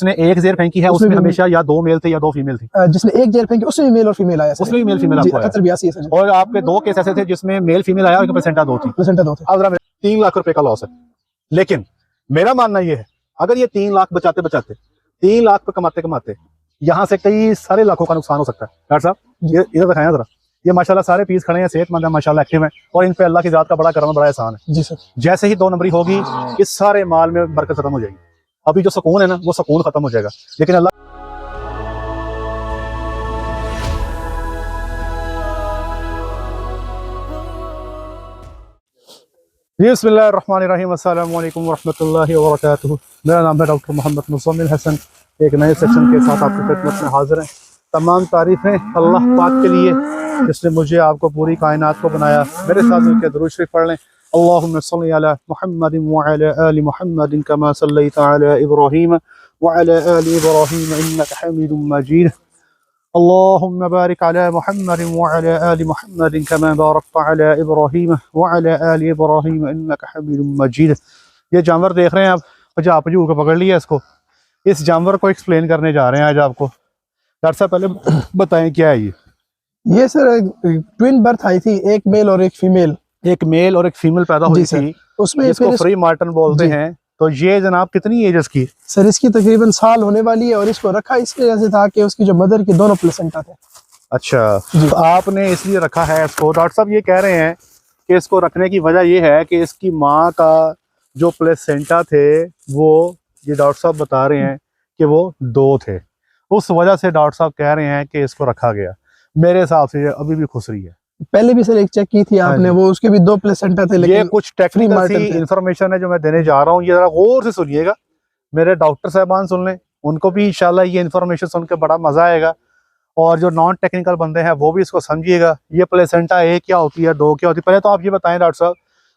जिसने एक जेर फेंकी है उसमें हमेशा या दो मेल थे या दो फीमेल थी। जिसने एक जेर फेंकी उसमें भी मेल और फीमेल आया, उसमें भी मेल फीमेल आपको आया। 82 है। और आपके दो केस ऐसे थे जिसमें मेल फीमेल आया और प्लेसेंटा दो थी। प्लेसेंटा दो थे। अब 3 लाख रुपए का लॉस है। लेकिन मेरा मानना ये है, अगर ये 3 लाख बचाते बचाते 3 लाख पे कमाते कमाते यहाँ से कई सारे लाखों का नुकसान हो सकता है। डॉक्टर साहब ये इधर दिखाएं जरा, ये माशाल्लाह सारे पीस खड़े हैं, सेहतमंद है माशाल्लाह, एक्टिव है और इन पे अल्लाह की जात का बड़ा करम, बड़ा एहसान है। जी सर। जैसे ही 2 नंबरी होगी इस सारे माल में बरकत खत्म हो जाएगी। अभी जो सुकून है ना वो सुकून खत्म हो जाएगा, लेकिन अल्लाह बिस्मिल्लाहिर्रहमानिर्रहीम, अस्सलामु अलैकुम वरहमतुल्लाहि वबरकातुहू। मेरा नाम है डॉक्टर मोहम्मद मुज़म्मिल हसन। एक नए सेक्शन के साथ आपकी खिदमत में हाजिर हैं। तमाम तारीफ़ें अल्लाह पाक के लिए जिसने मुझे आपको पूरी कायनात को बनाया। मेरे साथ मिलकर दुरूद शरीफ पढ़ लें। अल्लाहुम्मा सल्लि अला मुहम्मदिन व अला आलि मुहम्मदिन कमा सल्लैता अला इब्राहीम व अला आलि इब्राहीम इन्नका हमीदुम मजीद। अल्लाहुम्मा बारिक अला मुहम्मदिन व अला आलि मुहम्मदिन कमा बारकता अला इब्राहीम व अला आलि इब्राहीम इन्नका हमीदुम मजीद। ये जानवर देख रहे हैं आप, पजा पजू को पकड़ लिया इसको। इस जानवर को एक्सप्लेन करने जा रहे हैं आज आपको। डॉक्टर साहब पहले बताएं क्या है ये सर ट्विन बर्थ आई थी, एक मेल और एक फीमेल। एक मेल और एक फीमेल पैदा हुई थी, उसमें इसको फ्री मार्टन बोलते हैं। तो ये जनाब कितनी एज इसकी? सर इसकी तकरीबन साल होने वाली है और इसको रखा इस वजह से था कि उसकी जो मदर के दोनों प्लेसेंटा थे। अच्छा, तो आपने इसलिए रखा है इसको। डॉक्टर साहब ये कह रहे हैं कि इसको रखने की वजह ये है कि इसकी माँ का जो प्लेसेंटा थे वो, ये डॉक्टर साहब बता रहे हैं कि वो 2 थे, उस वजह से डॉक्टर साहब कह रहे हैं कि इसको रखा गया। मेरे हिसाब से ये अभी भी खुश रही है। पहले भी सर एक चेक की थी आपने, वो उसके भी 2 प्लेसेंटा थे, लेकिन ये कुछ टेक्निकल सी इंफॉर्मेशन है जो मैं देने जा रहा हूँ। ये जरा गौर से सुनिएगा, मेरे डॉक्टर साहबान सुन लें, उनको भी इंशाल्लाह ये इन्फॉर्मेशन सुन के बड़ा मजा आएगा। और जो नॉन टेक्निकल बंदे हैं वो भी इसको समझिएगा। ये प्लेसेंटा 1 क्या होती है, 2 क्या होती है? पहले तो आप ये बताएं डॉक्टर साहब,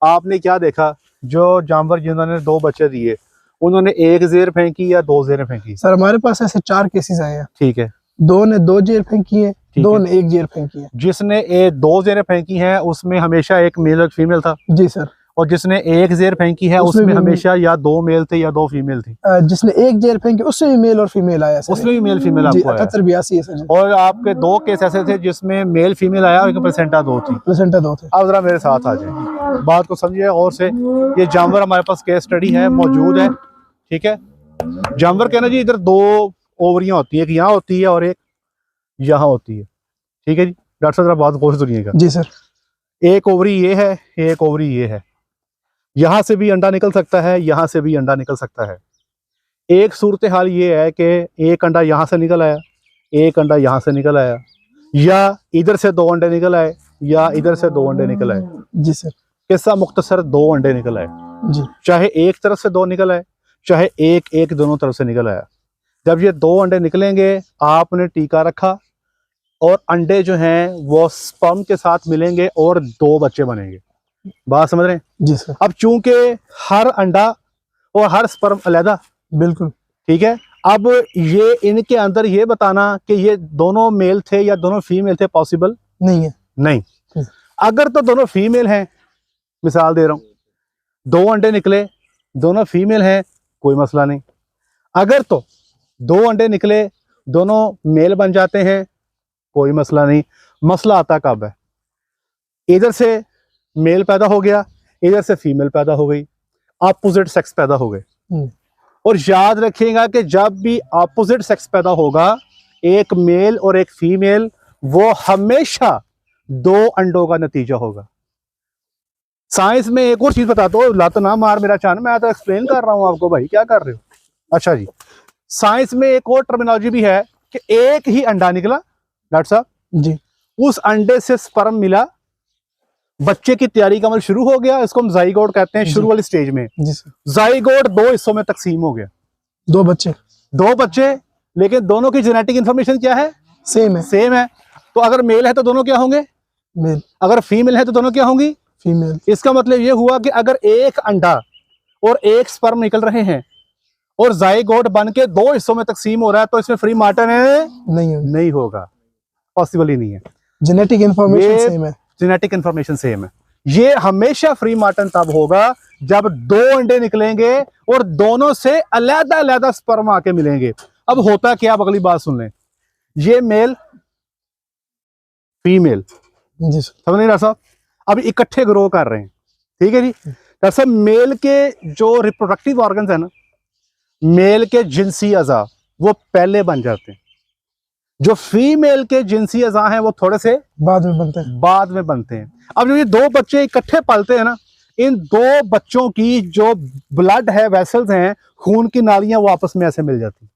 आपने क्या देखा? जो जानवर जिन्होंने 2 बच्चे दिए उन्होंने 1 जेर फेंकी या 2 जेर फेंकी? सर हमारे पास ऐसे 4 केसेस आए हैं। ठीक है, 2 ने 2 जेर फेंकी है, 2 ने 1 जेर फेंकी है। जिसने 2 जेर फेंकी है उसमें हमेशा एक मेल और फीमेल था? जी सर। और जिसने 1 जेर फेंकी है उसमें हमेशा या 2 मेल थे या 2 फीमेल थी? जिसने 1 जेर फेंकी उसमें भी मेल और फीमेल आया सर। उसमें भी मेल फीमेल आपको आया? 78-82 है सर। और आपके 2 केस ऐसे थे जिसमें मेल फीमेल आया और प्लेसेंटा 2 थी? प्लेसेंटा 2 थे। अब जरा मेरे साथ आ जाए, बात को समझिए और से। ये जानवर हमारे पास केस स्टडी है, मौजूद है। ठीक है, जानवर कहना जी, इधर 2 ओवरियां होती है, एक यहाँ होती है और एक यहाँ होती है। ठीक है जी, डॉक्टर साहब जरा बात गौर से सुनिएगा। जी सर। एक ओवरी ये है, एक ओवरी ये है। यहाँ से भी अंडा निकल सकता है, यहाँ से भी अंडा निकल सकता है। एक सूरत हाल ये है कि एक अंडा यहाँ से निकल आया, एक अंडा यहाँ से निकल आया, या इधर से 2 अंडे निकल आए, या इधर से 2 अंडे निकल आए। जी सर। किस्सा मुख्तसर 2 अंडे निकल आए जी। चाहे एक तरफ से 2 निकल आए, चाहे एक दोनों तरफ से निकल आया। जब ये 2 अंडे निकलेंगे, आपने टीका रखा और अंडे जो हैं वो स्पर्म के साथ मिलेंगे और 2 बच्चे बनेंगे। बात समझ रहे हैं? जी सर। अब चूंकि हर अंडा और हर स्पर्म अलग, बिल्कुल ठीक है। अब ये इनके अंदर ये बताना कि ये दोनों मेल थे या दोनों फीमेल थे पॉसिबल नहीं है। नहीं। अगर तो दोनों फीमेल हैं, मिसाल दे रहा हूं, 2 अंडे निकले, दोनों फीमेल हैं, कोई मसला नहीं। अगर तो 2 अंडे निकले, दोनों मेल बन जाते हैं, कोई मसला नहीं। मसला आता कब है? इधर से मेल पैदा हो गया, इधर से फीमेल पैदा हो गई, अपोजिट सेक्स पैदा हो गए। और याद रखिएगा कि जब भी अपोजिट सेक्स पैदा होगा, एक मेल और एक फीमेल, वो हमेशा 2 अंडों का नतीजा होगा। साइंस में एक और चीज बता दो, लात ना मार मेरा चान, मैं तो एक्सप्लेन कर रहा हूं आपको, भाई क्या कर रहे हो? अच्छा जी, साइंस में एक और टर्मिनोलॉजी भी है कि एक ही अंडा निकला डॉक्टर साहब जी, उस अंडे से स्पर्म मिला, बच्चे की तैयारी का अमल शुरू हो गया, इसको हम जाइगोट कहते हैं शुरू वाली स्टेज में। जाइगोट 2 हिस्सों में तकसीम हो गया, 2 बच्चे, लेकिन दोनों की जेनेटिक इंफॉर्मेशन क्या है? सेम है। तो अगर मेल है तो दोनों क्या होंगे? मेल। अगर फीमेल है तो दोनों क्या होंगी? फीमेल। इसका मतलब ये हुआ कि अगर एक अंडा और एक स्पर्म निकल रहे हैं और जाइगोट बन के 2 हिस्सों में तकसीम हो रहा है, तो इसमें फ्री मार्टन नहीं होगा, पॉसिबल ही नहीं है। जेनेटिक इंफॉर्मेशन सेम है। जेनेटिक इंफॉर्मेशन सेम है। ये हमेशा फ्री मार्टन तब होगा जब 2 अंडे निकलेंगे और दोनों से अलग अलग स्पर्म आके मिलेंगे। अब होता क्या, अब अगली बात सुन लें। ये मेल फीमेल, जी सर। समझ नहीं रहा साहब, अब इकट्ठे ग्रो कर रहे हैं, ठीक है जी। डॉक्टर साहब, मेल के जो रिप्रोडक्टिव ऑर्गन्स है ना, मेल के जिनसी अज़ा वो पहले बन जाते हैं, जो फीमेल के जिनसी अज़ा हैं वो थोड़े से बाद में बनते हैं। बाद में बनते हैं। अब जो ये 2 बच्चे इकट्ठे पलते हैं ना, इन 2 बच्चों की जो ब्लड है, वेसल्स हैं, खून की नालियां, वो आपस में ऐसे मिल जाती,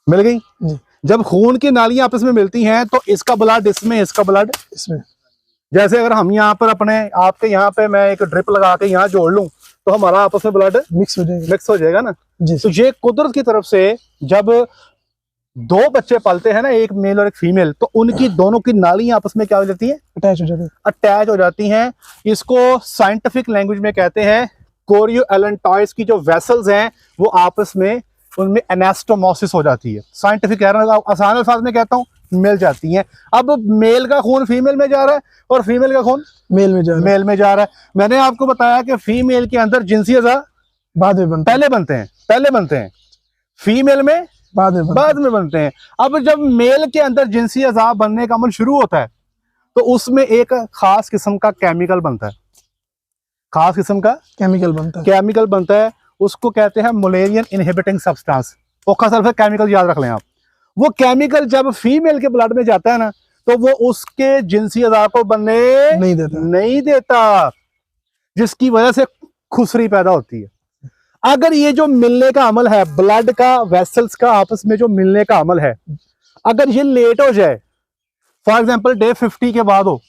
मिल गई जी। जब खून की नालियां आपस में मिलती हैं तो इसका ब्लड इसमें, इसका ब्लड इसमें। जैसे अगर हम यहाँ पर अपने आपके यहाँ पे मैं एक ड्रिप लगा के यहाँ जोड़ लूं तो हमारा आपस में ब्लड मिक्स हो जाएगा। मिक्स हो जाएगा ना। जी तो ये कुदरत की तरफ से जब 2 बच्चे पलते हैं ना, एक मेल और एक फीमेल, तो उनकी दोनों की नालियां आपस में क्या हो जाती है, अटैच हो जाते हैं। अटैच हो जाती हैं। इसको साइंटिफिक लैंग्वेज में कहते हैं कोरियोएलेंटॉइड्स की जो वेसल्स हैं वो आपस में उनमें एनास्टोमोसिस हो जाती है। साइंटिफिक कह रहा हूं, आसान अल्फाज में कहता हूं, मिल जाती हैं। अब मेल का खून फीमेल में जा रहा है और फीमेल का खून मेल में जा रहा है। मेल में जा रहा है। मैंने आपको बताया कि फीमेल के अंदर जिनसी अज़ा बाद में बनते हैं। पहले बनते हैं, फीमेल में बाद में बनते हैं। अब जब मेल के अंदर जिनसी अज़ा बनने का अमल शुरू होता है तो उसमें एक खास किस्म का केमिकल बनता है, खास किस्म का केमिकल बनता है। उसको कहते हैं मुलेरियन इनहिबिटिंग सब्सटेंस। औखा सल्फर केमिकल याद रख लें आप। वो केमिकल जब फीमेल के ब्लड में जाता है ना तो वो उसके जिनसी अज़ा को बनने नहीं देता, जिसकी वजह से खुसरी पैदा होती है। अगर ये जो मिलने का अमल है, ब्लड का, वेसल्स का आपस में जो मिलने का अमल है, अगर ये लेट हो जाए, फॉर एग्जांपल डे 50 के बाद हो,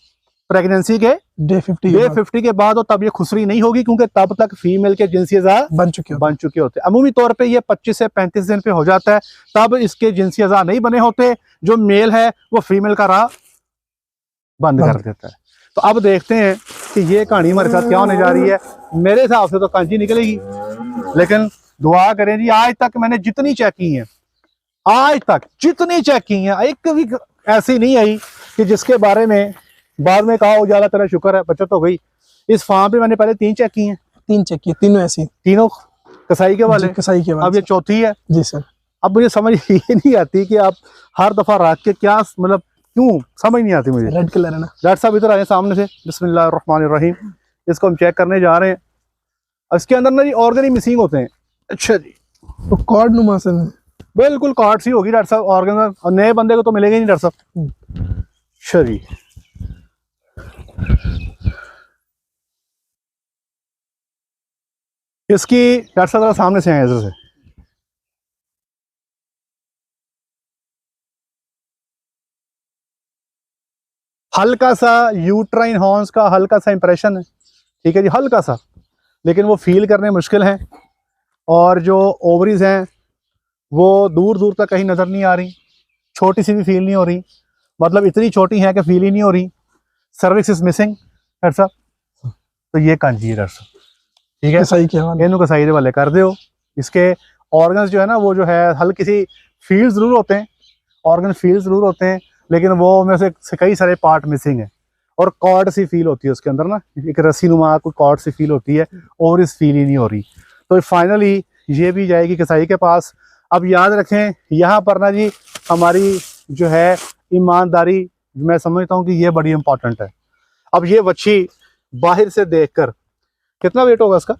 प्रेगनेंसी के डे 50 के बाद हो, तब ये खुसरी नहीं होगी क्योंकि तब तक फीमेल के जिनसी अज़ा बन चुके होते हैं। अमूमी तौर पे ये 25 से 35 दिन पे हो जाता है, तब इसके जिनसी अज़ा नहीं बने होते। जो मेल है वो फीमेल का राह बंद कर देता है। तो अब देखते हैं कि ये कहानी हमारे साथ क्या होने जा रही है। मेरे हिसाब से तो कांजी निकलेगी, लेकिन दुआ करें जी। आज तक मैंने जितनी चेक की हैं, आज तक जितनी चेक की हैं, एक भी ऐसी नहीं आई कि जिसके बारे में बाद में कहा उजाला तेरा शुक्र है बचत हो गई। इस फार्म पे मैंने पहले 3 चेक की हैं, 3 चेक किए, तीनों ऐसी, तीनों कसाई के वाले। अब ये चौथी है जी सर। अब मुझे समझ ये नहीं आती कि आप हर दफा रात के क्या, मतलब क्यों, समझ नहीं आती मुझे। रेड कलर है ना। डॉक्टर साहब इधर आए सामने से, बिस्मिल्लाहिर्रहमानिर्रहीम। इसको हम चेक करने जा रहे हैं। इसके अंदर ना जी ऑर्गन ही मिसिंग होते हैं। अच्छा जी, तो कॉर्ड नुमा से बिल्कुल कार्ड सी होगी डॉक्टर साहब ऑर्गन, और नए बंदे को तो मिलेगा ही नहीं डॉक्टर साहब। अच्छा जी, इसकी डॉक्टर साहब सामने से आए इधर से। हल्का सा यूट्राइन हॉर्न्स का हल्का सा इंप्रेशन है, ठीक है जी, हल्का सा, लेकिन वो फील करने मुश्किल है। और जो ओवरीज हैं वो दूर दूर तक कहीं नज़र नहीं आ रही, छोटी सी भी फील नहीं हो रही, मतलब इतनी छोटी है कि फील ही नहीं हो रही। सर्विक्स इज मिसिंग डॉक्टर साहब। तो ये कांजी है डॉक्टर साहब, ठीक है, सही किया इनको कसाई दे वाले कर दो। इसके ऑर्गन्स जो है ना वो जो है हल्की सी फील ज़रूर होते हैं, ऑर्गन फील ज़रूर होते हैं, लेकिन वो में से कई सारे पार्ट मिसिंग है। और कॉर्ड सी फील होती है उसके अंदर ना, एक रस्सी नुमा कोई कॉर्ड सी फील होती है, और इस फील ही नहीं हो रही। तो फाइनली ये भी जाएगी कसाई के पास। अब याद रखें यहाँ पर ना जी हमारी जो है ईमानदारी, मैं समझता हूँ कि ये बड़ी इंपॉर्टेंट है। अब ये बच्ची बाहर से देखकर, कितना वेट होगा इसका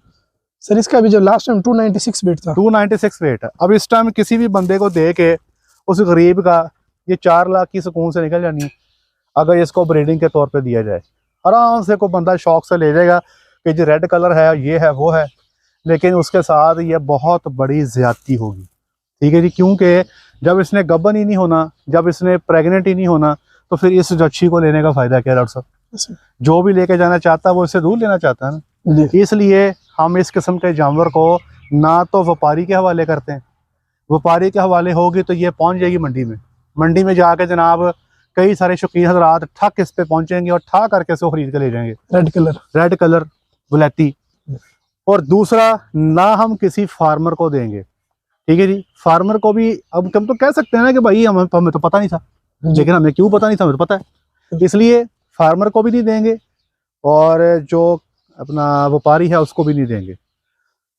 सर? इसका अभी जो लास्ट टाइम 296 वेट था, 296 वेट है। अब इस टाइम किसी भी बंदे को दे के उस गरीब का ये 4 लाख की सुकून से निकल जानी है। अगर इसको ब्रीडिंग के तौर पे दिया जाए, आराम से कोई बंदा शौक से ले जाएगा कि जो रेड कलर है, ये है, वो है, लेकिन उसके साथ ये बहुत बड़ी ज्यादती होगी, ठीक है जी। क्योंकि जब इसने गब्बन ही नहीं होना, जब इसने प्रेग्नेंट ही नहीं होना, तो फिर इस जच्छी को लेने का फायदा क्या डॉक्टर साहब? जो भी लेके जाना चाहता है वो इससे दूर लेना चाहता है ना। इसलिए हम इस किस्म के जानवर को ना तो व्यापारी के हवाले करते हैं, व्यापारी के हवाले होगी तो ये पहुंच जाएगी मंडी में, मंडी में जाके जनाब कई सारे शौकीन हजरात ठक इस पे पहुंचेंगे और ठा करके इसको खरीद के ले जाएंगे। रेड कलर वलैती। और दूसरा, ना हम किसी फार्मर को देंगे, ठीक है जी। फार्मर को भी अब हम तो कह सकते हैं ना कि भाई हमें तो पता नहीं था, लेकिन हमें क्यों पता नहीं था, हमें तो पता है, इसलिए फार्मर को भी नहीं देंगे। और जो अपना व्यापारी है उसको भी नहीं देंगे।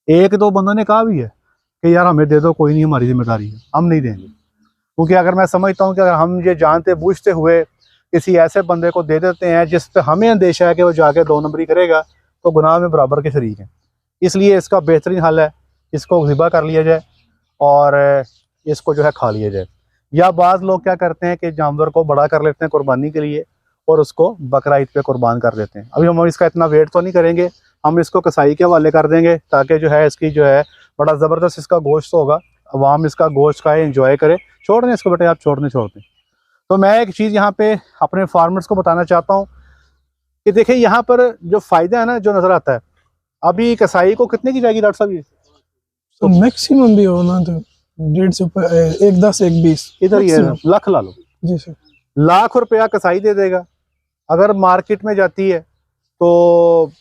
एक दो बंदों ने कहा भी है कि यार हमें दे दो, कोई नहीं, हमारी जिम्मेदारी है, हम नहीं देंगे। क्योंकि अगर मैं समझता हूँ कि अगर हम ये जानते बूझते हुए किसी ऐसे बंदे को दे देते हैं जिस पे हमें अंदेशा है कि वो जाके 2 नंबरी करेगा, तो गुनाह में बराबर के शरीक हैं। इसलिए इसका बेहतरीन हल है इसको ज़िबा कर लिया जाए और इसको जो है खा लिया जाए। या बाज़ लोग क्या करते हैं कि जानवर को बड़ा कर लेते हैं कुर्बानी के लिए और उसको बकरा ईद पे कुर्बान कर देते हैं। अभी हम इसका इतना वेट तो नहीं करेंगे, हम इसको कसाई के हवाले कर देंगे ताकि जो है इसकी जो है बड़ा ज़बरदस्त इसका गोश्त होगा, अवाम इसका गोश्त खाए, इंजॉय करे। छोड़ दें इसको बेटे, आप छोड़ दें। तो मैं एक चीज़ यहाँ पे अपने फार्मर्स को बताना चाहता हूँ कि देखिए यहाँ पर जो फ़ायदा है ना जो नज़र आता है, अभी कसाई को कितने की जाएगी डॉक्टर साहब ये? तो मैक्सिमम भी हो ना तो 1.5 से ऊपर, 1.10 1.20 इधर ये लाख ला लो जी सर। लाख रुपया कसाई दे देगा। अगर मार्केट में जाती है तो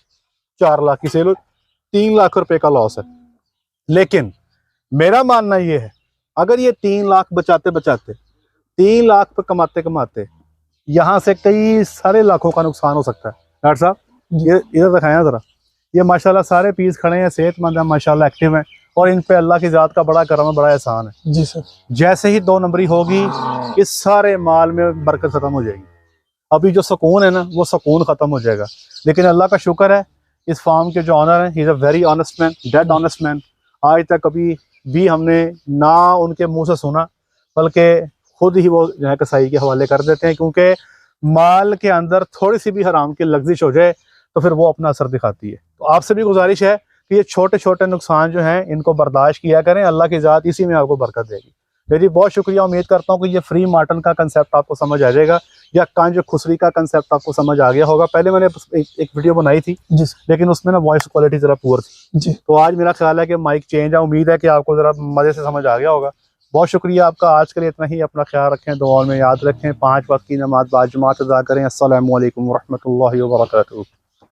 4 लाख की सेल हो, 3 लाख रुपए का लॉस है। लेकिन मेरा मानना ये है अगर ये 3 लाख बचाते 3 लाख पे कमाते यहाँ से कई सारे लाखों का नुकसान हो सकता है। डॉक्टर साहब ये इधर दिखाएं जरा, ये माशाल्लाह सारे पीस खड़े हैं, सेहतमंद है माशाल्लाह, एक्टिव हैं और इन पे अल्लाह की ज़ात का बड़ा करम है, बड़ा एहसान है। जी सर। जैसे ही 2 नंबरी होगी इस सारे माल में बरकत खत्म हो जाएगी। अभी जो सुकून है ना वो सुकून खत्म हो जाएगा। लेकिन अल्लाह का शुक्र है इस फार्म के जो ऑनर हैं, he is a very honest man, dead honest man. आज तक कभी भी हमने ना उनके मुंह से सुना, बल्कि खुद ही वो जो है कसाई के हवाले कर देते हैं। क्योंकि माल के अंदर थोड़ी सी भी हराम की लग्जिश हो जाए तो फिर वो अपना असर दिखाती है। तो आपसे भी गुजारिश है कि ये छोटे छोटे नुकसान जो हैं इनको बर्दाश्त किया करें, अल्लाह की ज़ात इसी में आपको बरकत देगी। मेरी बहुत शुक्रिया, उम्मीद करता हूँ कि ये फ्री मार्टन का कंसेप्ट आपको समझ आ जाएगा या कांज खुसरी का कंसेप्ट आपको समझ आ गया होगा। पहले मैंने एक वीडियो बनाई थी जी सर। लेकिन उसमें ना वॉइस क्वालिटी ज़रा पुअर थी जी। तो आज मेरा ख्याल है कि माइक चेंज है। उम्मीद है कि आपको ज़रा मज़े से समझ आ गया होगा। बहुत शुक्रिया आपका, आज के लिए इतना ही। अपना ख्याल रखें, दुआ में याद रखें, 5 वक्त की नमाज बाजमात अदा करें। अस्सलामु अलैकुम व रहमतुल्लाहि व बरकातुहू।